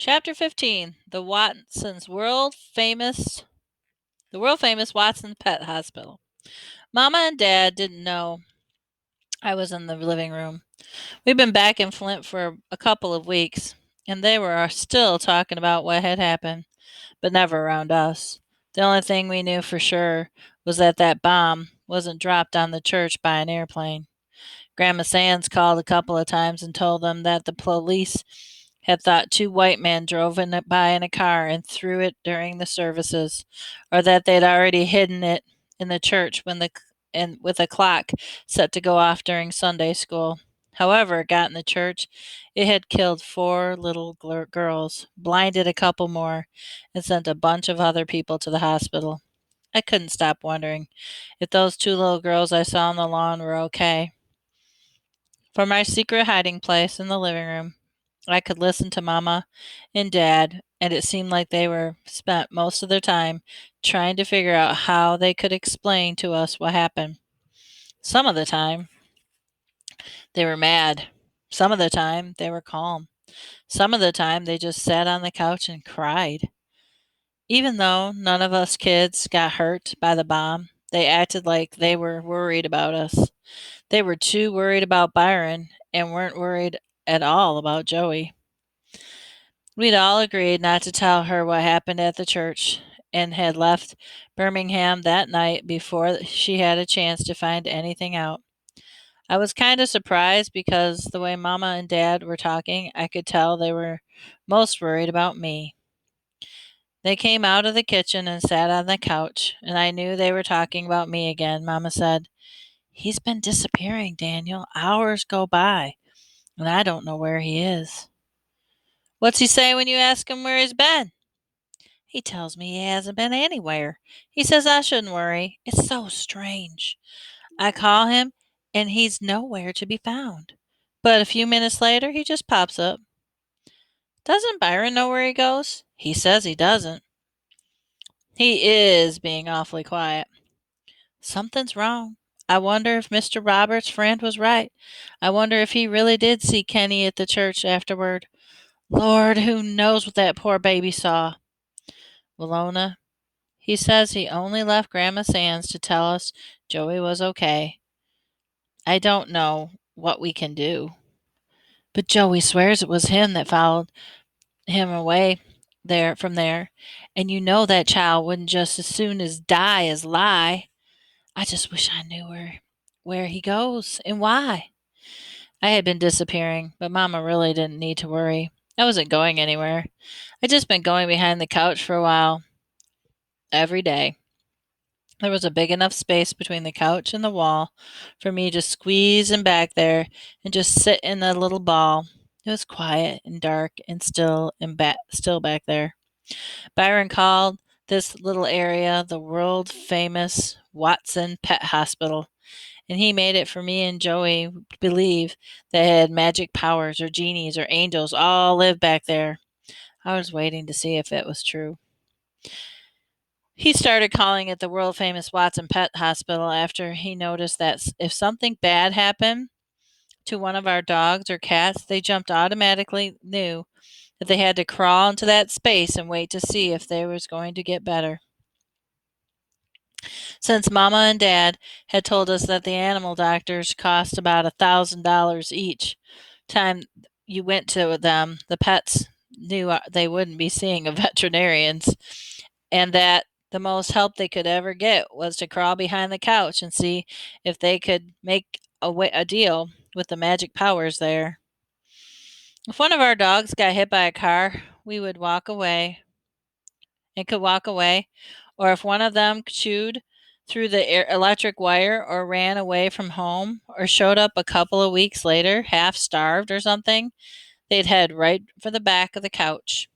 Chapter 15: The world famous Watson's Pet Hospital. Mama and Dad didn't know I was in the living room. We'd been back in Flint for a couple of weeks, and they were still talking about what had happened, but never around us. The only thing we knew for sure was that bomb wasn't dropped on the church by an airplane. Grandma Sands called a couple of times and told them that the police had thought two white men drove by in a car and threw it during the services, or that they'd already hidden it in the church and with a clock set to go off during Sunday school. However, it got in the church, it had killed four little girls, blinded a couple more, and sent a bunch of other people to the hospital. I couldn't stop wondering if those two little girls I saw on the lawn were okay. From my secret hiding place in the living room, I could listen to Mama and Dad, and it seemed like they were spent most of their time trying to figure out how they could explain to us what happened. Some of the time, they were mad. Some of the time, they were calm. Some of the time, they just sat on the couch and cried. Even though none of us kids got hurt by the bomb, they acted like they were worried about us. They were too worried about Byron and weren't worried at all about Joey. We'd all agreed not to tell her what happened at the church and had left Birmingham that night before she had a chance to find anything out. I was kind of surprised because the way Mama and Dad were talking, I could tell they were most worried about me. They came out of the kitchen and sat on the couch, and I knew they were talking about me again. Mama said, "He's been disappearing, Daniel. Hours go by, and I don't know where he is." "What's he say when you ask him where he's been?" "He tells me he hasn't been anywhere. He says I shouldn't worry. It's so strange. I call him, and he's nowhere to be found. But a few minutes later, he just pops up." "Doesn't Byron know where he goes?" "He says he doesn't." "He is being awfully quiet." "Something's wrong. I wonder if Mr. Roberts' friend was right. I wonder if he really did see Kenny at the church afterward. Lord, who knows what that poor baby saw?" "Willona, he says he only left Grandma Sands to tell us Joey was okay. I don't know what we can do." "But Joey swears it was him that followed him away from there, and you know that child wouldn't just as soon as die as lie. I just wish I knew where he goes and why." I had been disappearing, but Mama really didn't need to worry. I wasn't going anywhere. I'd just been going behind the couch for a while, every day. There was a big enough space between the couch and the wall for me to squeeze in back there and just sit in a little ball. It was quiet and dark and still back there. Byron called this little area the world famous Watson Pet Hospital, and he made it for me and Joey to believe they had magic powers or genies or angels all lived back there. I was waiting to see if it was true. He started calling it the world famous Watson Pet Hospital after he noticed that if something bad happened to one of our dogs or cats, they jumped automatically knew that they had to crawl into that space and wait to see if they was going to get better. Since Mama and Dad had told us that the animal doctors cost about $1,000 each time you went to them, the pets knew they wouldn't be seeing a veterinarians, and that the most help they could ever get was to crawl behind the couch and see if they could make a deal with the magic powers there. If one of our dogs got hit by a car, we would walk away and could walk away, or if one of them chewed through the electric wire or ran away from home or showed up a couple of weeks later, half starved or something, they'd head right for the back of the couch.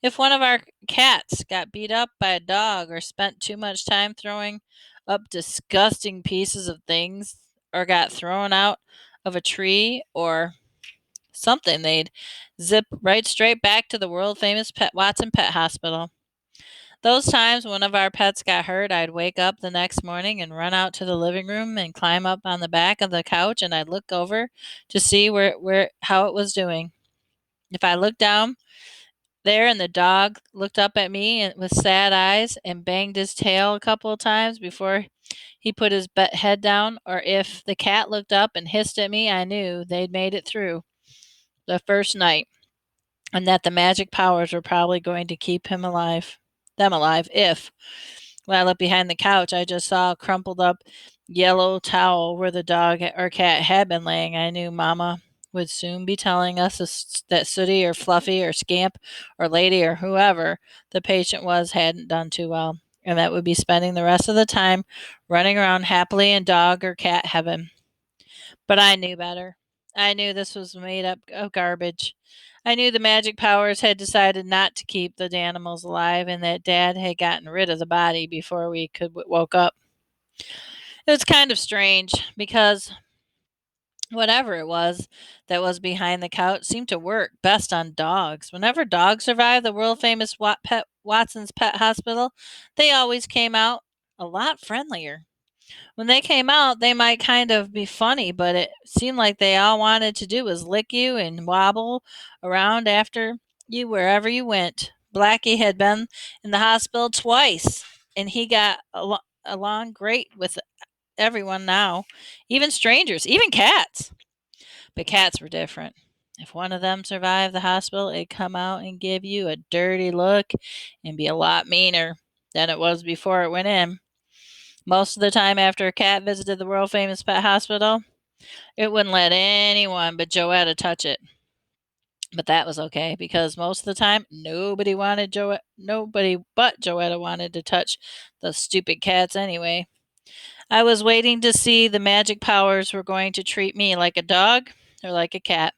If one of our cats got beat up by a dog or spent too much time throwing up disgusting pieces of things or got thrown out of a tree or something, they'd zip right straight back to the world famous Watson Pet Hospital. Those times one of our pets got hurt, I'd wake up the next morning and run out to the living room and climb up on the back of the couch, and I'd look over to see how it was doing. If I looked down there, and the dog looked up at me with sad eyes and banged his tail a couple of times before he put his head down. Or if the cat looked up and hissed at me, I knew they'd made it through the first night, and that the magic powers were probably going to keep them alive. If, when I looked behind the couch, I just saw a crumpled up yellow towel where the dog or cat had been laying, I knew Mama would soon be telling us that Sooty or Fluffy or Scamp or Lady or whoever the patient was hadn't done too well, and that would be spending the rest of the time running around happily in dog or cat heaven. But I knew better. I knew this was made up of garbage. I knew the magic powers had decided not to keep the animals alive, and that Dad had gotten rid of the body before we could woke up. It was kind of strange because whatever it was that was behind the couch seemed to work best on dogs. Whenever dogs survived the world famous Watson's Pet Hospital, they always came out a lot friendlier. When they came out, they might kind of be funny, but it seemed like they all wanted to do was lick you and wobble around after you wherever you went. Blackie had been in the hospital twice, and he got along great with everyone now, even strangers, even cats. But cats were different. If one of them survived the hospital, it'd come out and give you a dirty look and be a lot meaner than it was before it went in. Most of the time, after a cat visited the world famous pet hospital, it wouldn't let anyone but Joetta touch it. But that was okay because most of the time, nobody but Joetta wanted to touch the stupid cats anyway. I was waiting to see the magic powers were going to treat me like a dog or like a cat.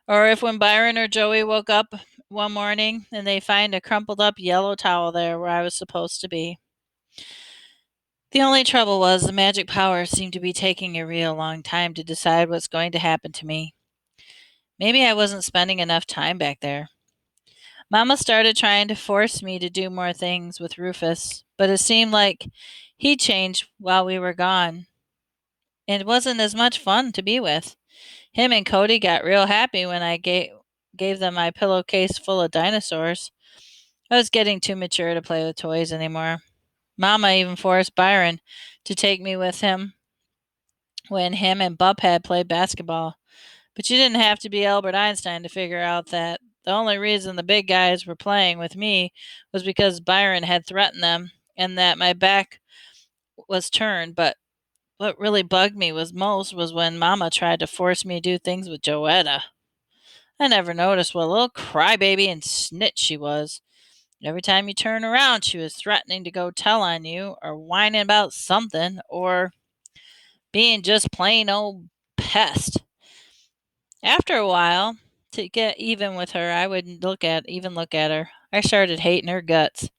Or if when Byron or Joey woke up one morning and they find a crumpled up yellow towel there where I was supposed to be. The only trouble was the magic powers seemed to be taking a real long time to decide what's going to happen to me. Maybe I wasn't spending enough time back there. Mama started trying to force me to do more things with Rufus, but it seemed like he changed while we were gone. And it wasn't as much fun to be with. Him and Cody got real happy when I gave them my pillowcase full of dinosaurs. I was getting too mature to play with toys anymore. Mama even forced Byron to take me with him when him and Buphead played basketball. But you didn't have to be Albert Einstein to figure out that the only reason the big guys were playing with me was because Byron had threatened them and that my back was turned. But what really bugged me was when Mama tried to force me to do things with Joetta. I never noticed what a little crybaby and snitch she was. Every time you turn around, she was threatening to go tell on you, or whining about something, or being just plain old pest. After a while, to get even with her, I wouldn't look at her. I started hating her guts.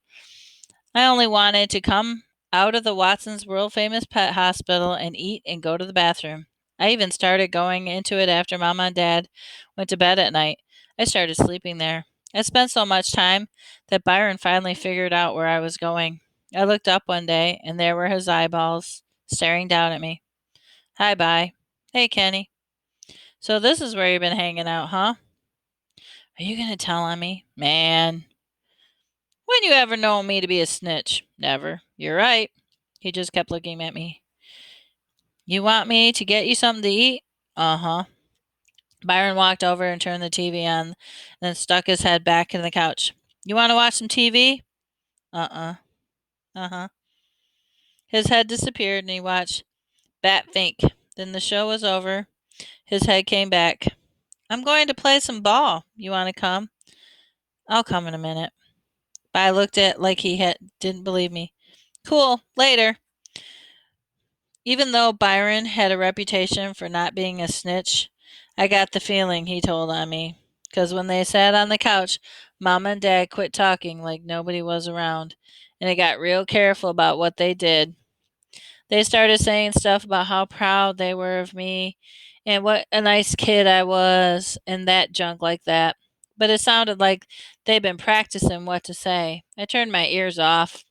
I only wanted to come out of the Watson's world famous pet hospital and eat and go to the bathroom. I even started going into it after Mama and Dad went to bed at night. I started sleeping there. I spent so much time that Byron finally figured out where I was going. I looked up one day, and there were his eyeballs staring down at me. Hi, Bye. Hey, Kenny. So this is where you've been hanging out, huh? Are you going to tell on me? Man, when you ever known me to be a snitch? Never. You're right. He just kept looking at me. You want me to get you something to eat? Uh huh. Byron walked over and turned the TV on, then stuck his head back in the couch. You want to watch some TV? Uh uh. Uh huh. His head disappeared and he watched Bat Fink. Then the show was over. His head came back. I'm going to play some ball. You want to come? I'll come in a minute. I looked at like didn't believe me. Cool. Later. Even though Byron had a reputation for not being a snitch, I got the feeling he told on me. 'Cause when they sat on the couch, Mama and Dad quit talking like nobody was around, and they got real careful about what they did. They started saying stuff about how proud they were of me and what a nice kid I was and that junk like that. But it sounded like they'd been practicing what to say. I turned my ears off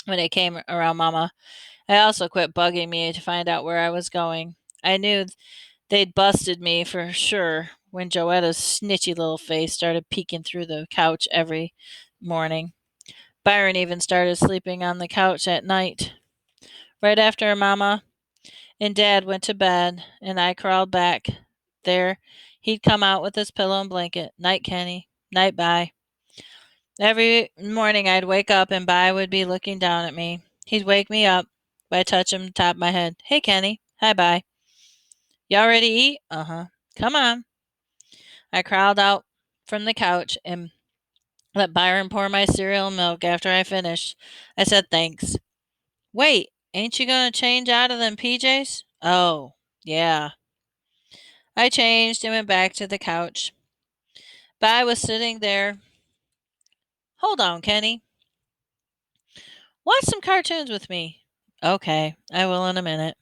when it came around Mama. I also quit bugging me to find out where I was going. I knew they'd busted me for sure when Joetta's snitchy little face started peeking through the couch every morning. Byron even started sleeping on the couch at night. Right after Mama and Dad went to bed and I crawled back there, he'd come out with his pillow and blanket. Night, Kenny. Night, Bye. Every morning I'd wake up and Bye would be looking down at me. He'd wake me up by touching the top of my head. Hey, Kenny. Hi, Bye. Y'all ready to eat? Uh-huh. Come on. I crawled out from the couch and let Byron pour my cereal and milk after I finished. I said thanks. Wait, ain't you gonna change out of them PJs? Oh, yeah. I changed and went back to the couch. Bye was sitting there. Hold on, Kenny. Watch some cartoons with me. Okay, I will in a minute.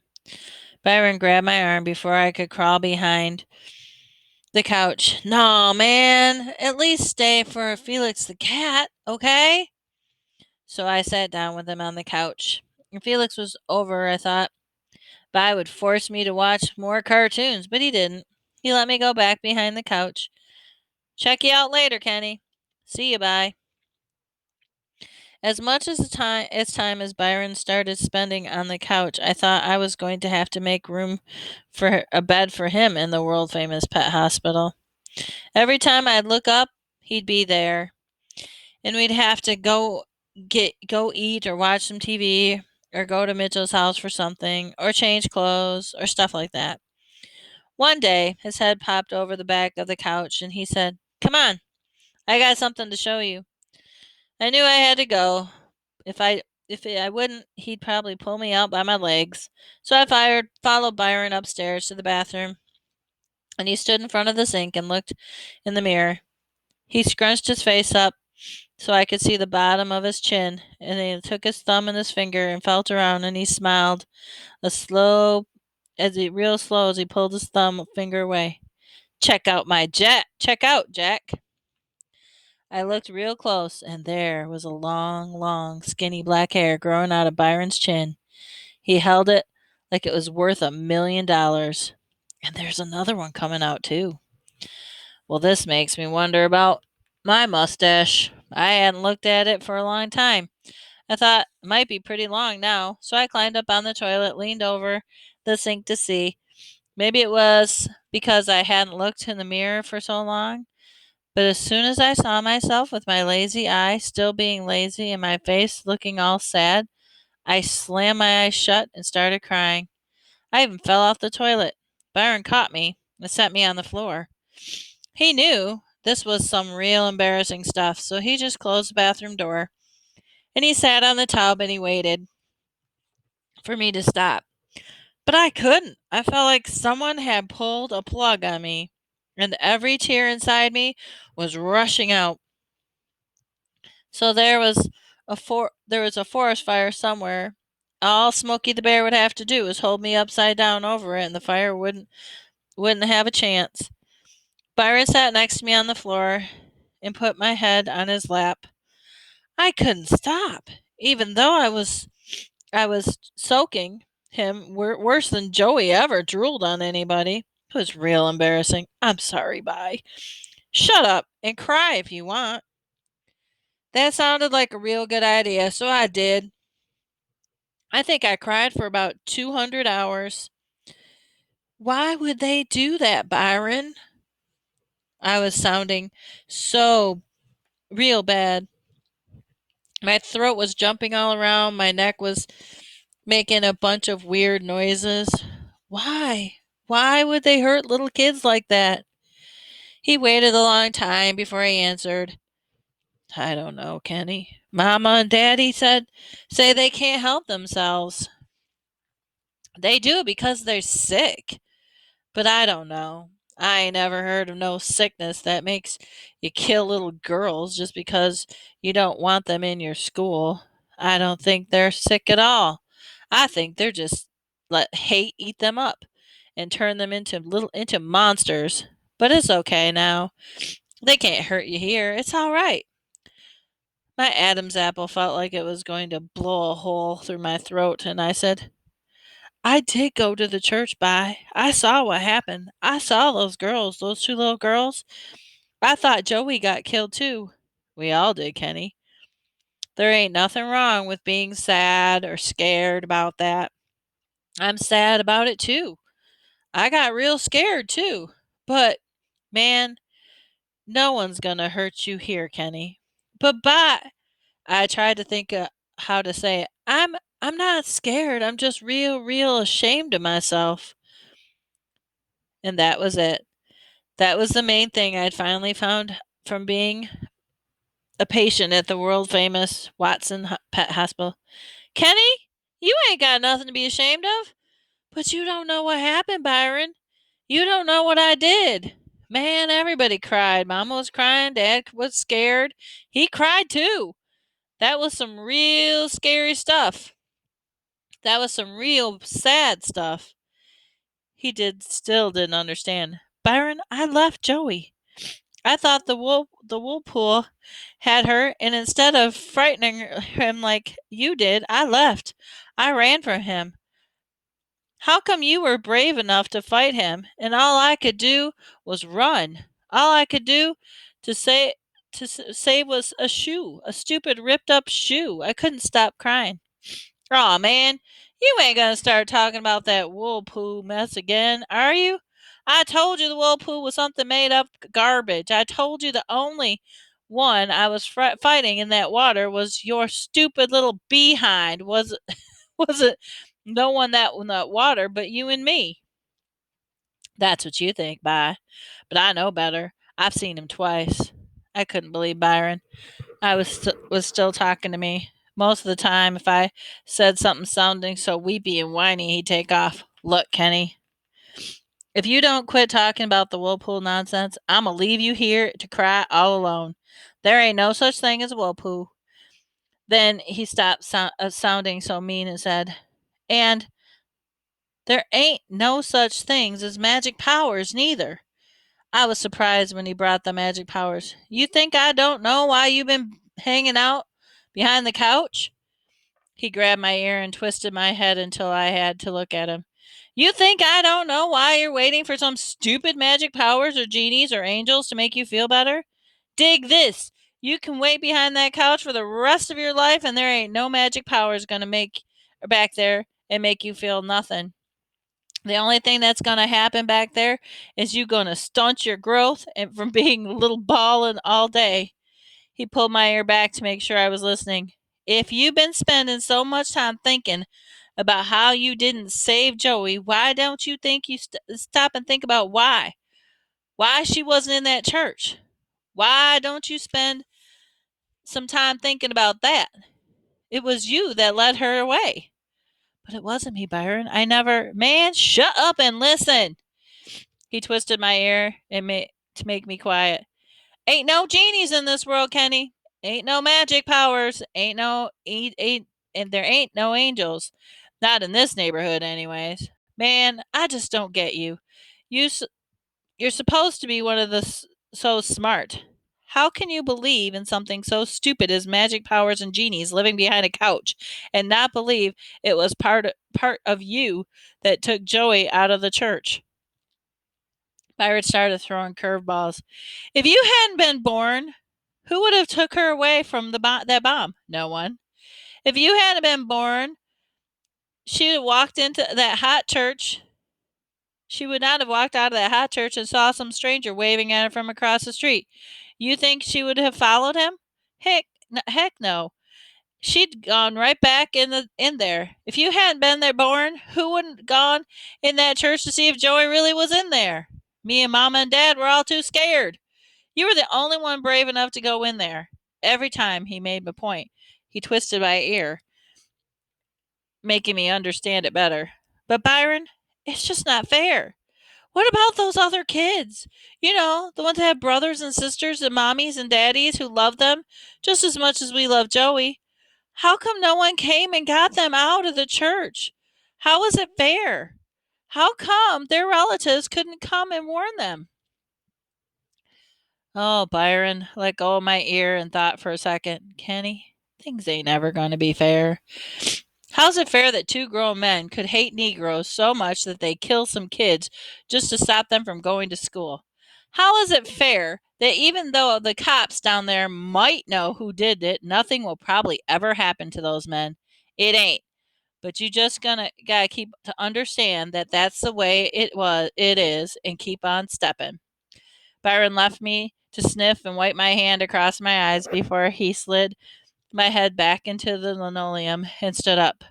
Byron grabbed my arm before I could crawl behind the couch. No, man. At least stay for Felix the cat, okay? So I sat down with him on the couch. If Felix was over, I thought, Bye would force me to watch more cartoons, but he didn't. He let me go back behind the couch. Check you out later, Kenny. See you, Bye. As much as time as Byron started spending on the couch, I thought I was going to have to make room for a bed for him in the world famous pet hospital. Every time I'd look up, he'd be there, and we'd have to go eat or watch some TV or go to Mitchell's house for something or change clothes or stuff like that. One day, his head popped over the back of the couch and he said, "Come on, I got something to show you." I knew I had to go. If I wouldn't, he'd probably pull me out by my legs. So followed Byron upstairs to the bathroom, and he stood in front of the sink and looked in the mirror. He scrunched his face up so I could see the bottom of his chin, and he took his thumb and his finger and felt around, and he smiled, real slow as he pulled his thumb finger away. Check out, Jack. I looked real close, and there was a long, long, skinny black hair growing out of Byron's chin. He held it like it was worth $1 million. And there's another one coming out, too. Well, this makes me wonder about my mustache. I hadn't looked at it for a long time. I thought it might be pretty long now, so I climbed up on the toilet, leaned over the sink to see. Maybe it was because I hadn't looked in the mirror for so long. But as soon as I saw myself with my lazy eye still being lazy and my face looking all sad, I slammed my eyes shut and started crying. I even fell off the toilet. Byron caught me and set me on the floor. He knew this was some real embarrassing stuff, so he just closed the bathroom door and he sat on the tub and he waited for me to stop. But I couldn't. I felt like someone had pulled a plug on me, and every tear inside me was rushing out. So there was a forest fire somewhere. All Smokey the Bear would have to do was hold me upside down over it, and the fire wouldn't have a chance. Byron sat next to me on the floor and put my head on his lap. I couldn't stop, even though I was soaking him worse than Joey ever drooled on anybody. It was real embarrassing. I'm sorry, Bye. Shut up and cry if you want. That sounded like a real good idea, so I did. I think I cried for about 200 hours. Why would they do that, Byron? I was sounding so real bad. My throat was jumping all around. My neck was making a bunch of weird noises. Why? Why would they hurt little kids like that? He waited a long time before he answered. I don't know, Kenny. Mama and Daddy say they can't help themselves. They do because they're sick. But I don't know. I ain't never heard of no sickness that makes you kill little girls just because you don't want them in your school. I don't think they're sick at all. I think they're just let hate eat them up and turn them into monsters. But it's okay now. They can't hurt you here. It's all right. My Adam's apple felt like it was going to blow a hole through my throat, and I said, I did go to the church, by. I saw what happened. I saw those girls, those two little girls. I thought Joey got killed too. We all did, Kenny. There ain't nothing wrong with being sad or scared about that. I'm sad about it too. I got real scared too. But, man, no one's gonna hurt you here, Kenny. But I tried to think of how to say it. I'm not scared. I'm just real ashamed of myself. And that was it. That was the main thing I'd finally found from being a patient at the world famous Watson Pet Hospital. Kenny, you ain't got nothing to be ashamed of. But you don't know what happened, Byron. You don't know what I did. Man, everybody cried. Mama was crying. Dad was scared. He cried too. That was some real scary stuff. That was some real sad stuff. Still didn't understand. Byron, I left Joey. I thought the whirlpool had her, and instead of frightening him like you did, I left. I ran from him. How come you were brave enough to fight him, and all I could do was run? All I could do to say save was a shoe, a stupid ripped up shoe. I couldn't stop crying. Aw, man, you ain't gonna start talking about that whirlpool mess again, are you? I told you the whirlpool was something made up garbage. I told you the only one I was fighting in that water was your stupid little behind. Was it no one that in that water but you and me? That's what you think, but I know better. I've seen him twice. I couldn't believe Byron. I was still talking to me. Most of the time, if I said something sounding so weepy and whiny, he'd take off. Look, Kenny, if you don't quit talking about the whirlpool nonsense, I'm gonna leave you here to cry all alone. There ain't no such thing as a whirlpool. Then he stopped sounding so mean and said, "And there ain't no such things as magic powers, neither." I was surprised when he brought the magic powers. You think I don't know why you've been hanging out behind the couch? He grabbed my ear and twisted my head until I had to look at him. You think I don't know why you're waiting for some stupid magic powers or genies or angels to make you feel better? Dig this. You can wait behind that couch for the rest of your life, and there ain't no magic powers gonna make back there and make you feel nothing. The only thing that's going to happen back there is you going to stunt your growth and from being a little ballin' all day. He pulled my ear back to make sure I was listening. If you've been spending so much time thinking about how you didn't save Joey, why don't you think you stop and think about why? Why she wasn't in that church? Why don't you spend some time thinking about that? It was you that led her away. But it wasn't me, Byron. I never. Man, shut up and listen. He twisted my ear to make me quiet. Ain't no genies in this world, Kenny. Ain't no magic powers. And there ain't no angels. Not in this neighborhood, anyways. Man, I just don't get you. You you're supposed to be one of so smart. How can you believe in something so stupid as magic powers and genies living behind a couch and not believe it was part of you that took Joey out of the church? Byron started throwing curveballs. If you hadn't been born, who would have took her away from that bomb? No one. If you hadn't been born, she'd have walked into that hot church. She would not have walked out of that hot church and saw some stranger waving at her from across the street. You think she would have followed him? Heck no. She'd gone right back in there. If you hadn't been there born, who wouldn't gone in that church to see if Joey really was in there? Me and Mama and Dad were all too scared. You were the only one brave enough to go in there. Every time he made my point, he twisted my ear, making me understand it better. But Byron, it's just not fair. What about those other kids? You know, the ones that have brothers and sisters and mommies and daddies who love them just as much as we love Joey. How come no one came and got them out of the church? How is it fair? How come their relatives couldn't come and warn them? Oh, Byron let go of my ear and thought for a second. Kenny, things ain't ever going to be fair. How's it fair that two grown men could hate Negroes so much that they kill some kids just to stop them from going to school? How is it fair that even though the cops down there might know who did it, nothing will probably ever happen to those men? It ain't. But you just gotta keep to understand that that's the way it is, and keep on stepping. Byron left me to sniff and wipe my hand across my eyes before he slid my head back into the linoleum and stood up.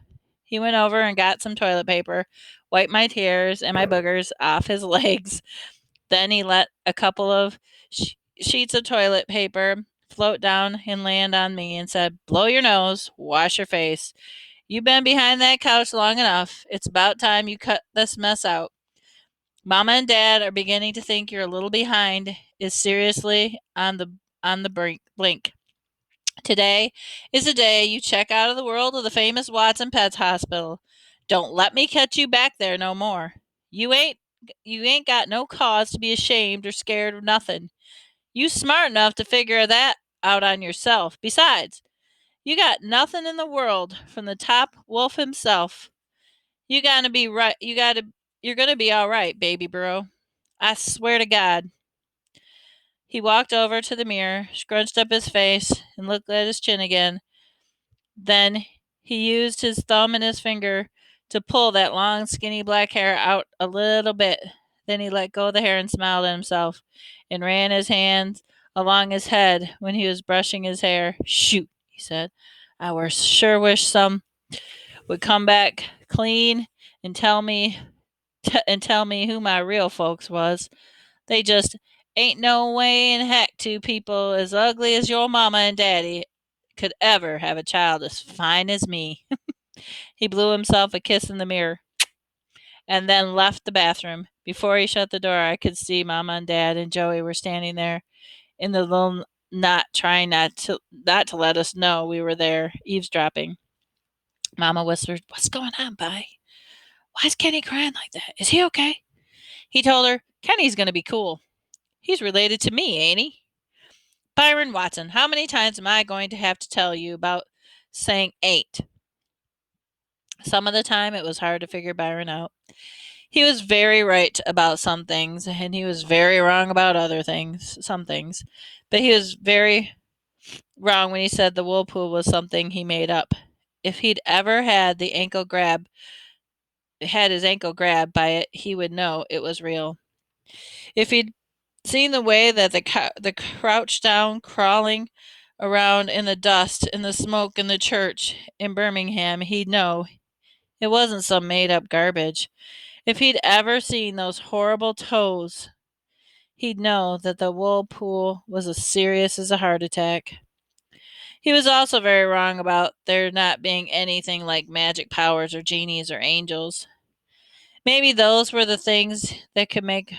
He went over and got some toilet paper, wiped my tears and my boogers off his legs. Then he let a couple of sheets of toilet paper float down and land on me and said, "Blow your nose, wash your face. You've been behind that couch long enough. It's about time you cut this mess out. Mama and Dad are beginning to think you're a little behind. Is seriously on the blink. Today is the day you check out of the world of the famous Watson Pets Hospital. Don't let me catch you back there no more. You ain't you ain't got no cause to be ashamed or scared of nothing. You smart enough to figure that out on yourself. Besides, you got nothing in the world from the top wolf himself. You gotta be right. You're gonna be all right, baby bro. I swear to God." He walked over to the mirror, scrunched up his face, and looked at his chin again. Then he used his thumb and his finger to pull that long, skinny black hair out a little bit. Then he let go of the hair and smiled at himself and ran his hands along his head when he was brushing his hair. "Shoot," he said. Sure wish some would come back clean and tell me who my real folks was. They just ain't no way in heck two people as ugly as your mama and daddy could ever have a child as fine as me." He blew himself a kiss in the mirror and then left the bathroom. Before he shut the door, I could see Mama and Dad and Joey were standing there in the little knot, trying not to let us know we were there, eavesdropping. Mama whispered, "What's going on, Bye? Why's Kenny crying like that? Is he okay?" He told her, "Kenny's going to be cool. He's related to me, ain't he?" Byron Watson, how many times am I going to have to tell you about saying ain't? Some of the time it was hard to figure Byron out. He was very right about some things, and he was very wrong about some things. But he was very wrong when he said the whirlpool was something he made up. If he'd ever had his ankle grabbed by it, he would know it was real. If he'd seen the way that the crouched down, crawling around in the dust and the smoke in the church in Birmingham, he'd know it wasn't some made up garbage. If he'd ever seen those horrible toes, he'd know that the whirlpool was as serious as a heart attack. He was also very wrong about there not being anything like magic powers or genies or angels. Maybe those were the things that could make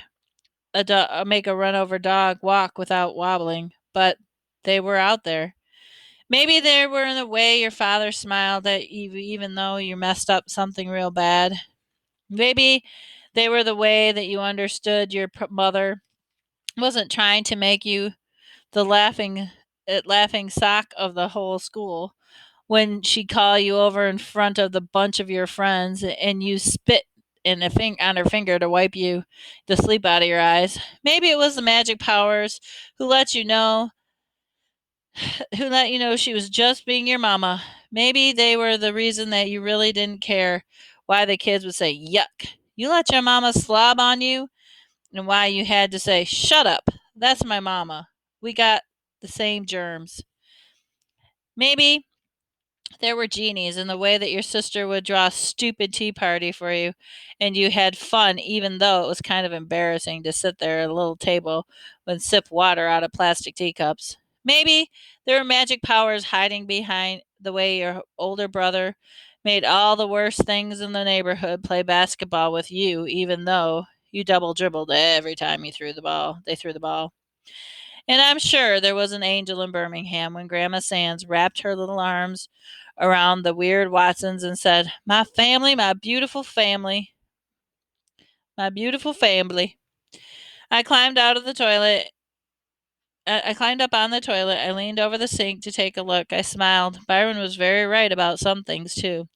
a run over dog walk without wobbling, but they were out there. Maybe they were in the way your father smiled at you even though you messed up something real bad. Maybe they were the way that you understood your mother wasn't trying to make you the laughing sock of the whole school when she'd call you over in front of the bunch of your friends and you spit on her finger to wipe the sleep out of your eyes. Maybe it was the magic powers who let you know who let you know she was just being your mama. Maybe they were the reason that you really didn't care why the kids would say yuck. You let your mama slob on you, and why you had to say, "Shut up, that's my mama. We got the same germs." Maybe there were genies in the way that your sister would draw a stupid tea party for you, and you had fun even though it was kind of embarrassing to sit there at a little table and sip water out of plastic teacups. Maybe there were magic powers hiding behind the way your older brother made all the worst things in the neighborhood play basketball with you, even though you double dribbled every time they threw the ball. And I'm sure there was an angel in Birmingham when Grandma Sands wrapped her little arms around the weird Watsons and said, "My family, my beautiful family, my beautiful family." I climbed out of the toilet. I climbed up on the toilet. I leaned over the sink to take a look. I smiled. Byron was very right about some things, too.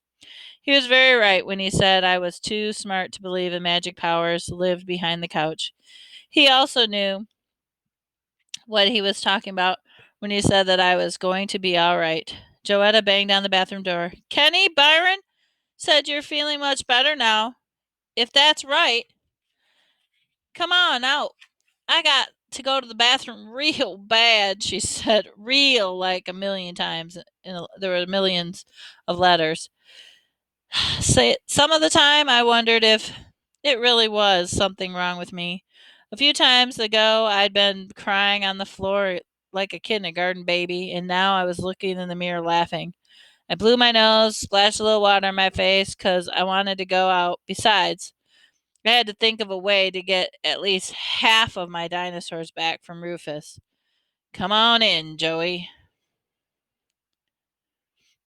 He was very right when he said I was too smart to believe in magic powers lived behind the couch. He also knew what he was talking about when he said that I was going to be all right. Joetta banged on the bathroom door. Kenny, Byron said you're feeling much better now. If that's right, come on out. I got to go to the bathroom real bad, she said, real like a million times. There were millions of letters. Say, some of the time I wondered if it really was something wrong with me. A few times ago, I'd been crying on the floor like a kindergarten baby, and now I was looking in the mirror laughing. I blew my nose, splashed a little water on my face because I wanted to go out. Besides, I had to think of a way to get at least half of my dinosaurs back from Rufus. Come on in, Joey.